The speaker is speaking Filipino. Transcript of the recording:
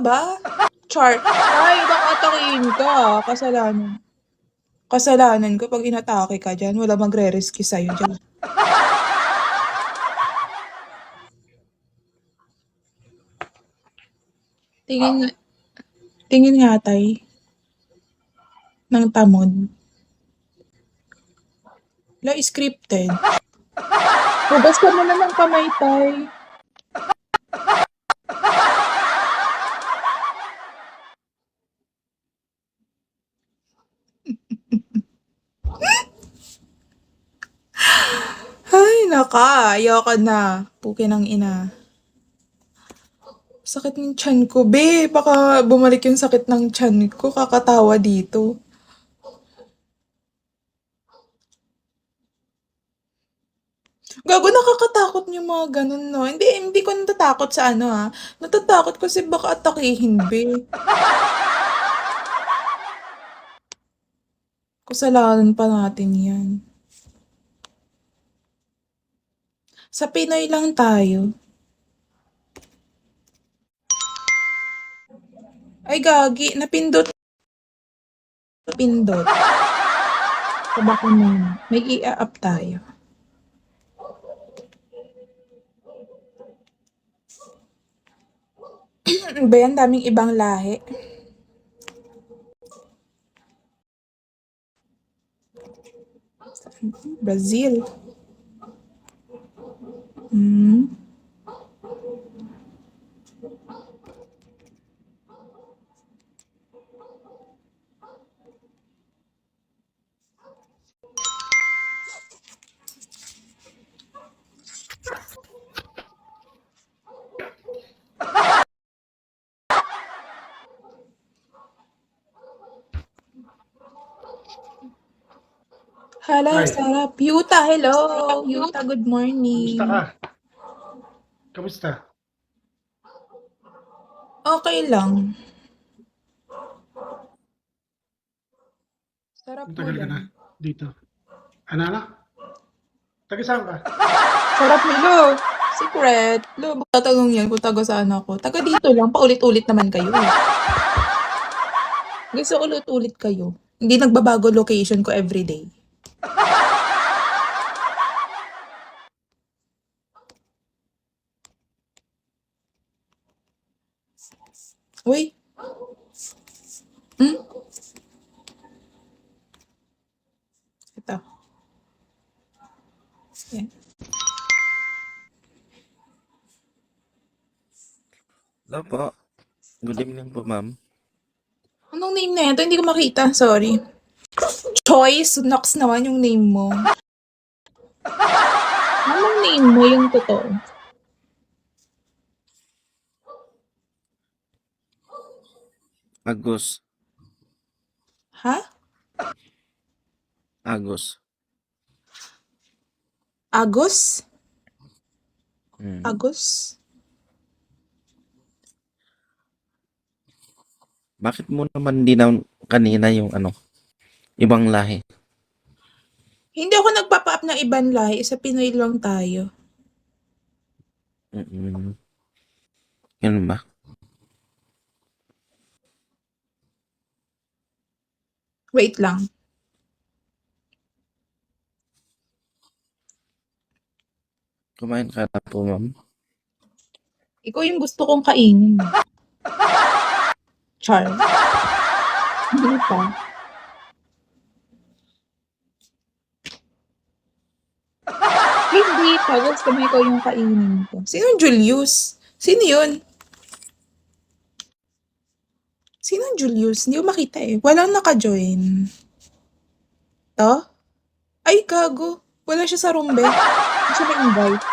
ba? Char. Ay, baka atakihin ka. Kasalanan. Kasalanan ko pag inatake ka dyan. Wala magre-rescue sa'yo dyan. Tingin, tingin nga, tay. Ng tamod. La, scripted. Hugas ka muna ng kamay, tay. Ay, naka. Ayoko na. Puki ng ina. Sakit ng tiyan ko. Be, baka bumalik yung sakit ng tiyan ko. Kakatawa dito. Gago, nakakatakot yung mga ganun, no? Hindi ko natatakot sa ano, ha? Natatakot kasi baka atakihin, be. Kasalanan pa natin yan. Sa Pinoy lang tayo. Ay, gagi. Napindot. Napindot. Tabako muna. May i-up tayo. Ba yan? Daming ibang lahi. Brazil. Hala, Ay. sarap. Yuta, hello. Yuta, good morning. Kamusta ka? Kamusta? Okay lang. Sarap Ang mo tagal ka na lang. dito. Anana? Taga saan ka? Sarap ni Lo. Secret. Lo, baka tatanong yan kung taga saan ako. Taga dito lang, paulit-ulit naman kayo. Gusto ko ulit-ulit kayo. Hindi nagbabago location ko everyday. Uy. Ito. Yan. Hello po. Good evening po, ma'am. Anong name na yan? Ito, hindi ko makita. Sorry. Choice. Nox naman yung name mo. Anong name mo yung totoo? Agos. Ha? Agos. Agos? Hmm. Agos? Bakit mo naman di na kanina yung ibang lahi? Hindi ako nagpapa-up ng ibang lahi. Sa Pinoy lang tayo. Ganun ba? Wait lang. Kumain ka na po, ma'am? Ikaw yung gusto kong kainin. Char. Hindi pa. Hindi pa. Gusto mo ikaw yung kainin ko. Sino yung Julius? Sino yun? Sino yung Julius? Hindi ko makita eh. Walang naka-join. To? Ay, gago. Wala siya sa room, be. Hindi siya na-invite.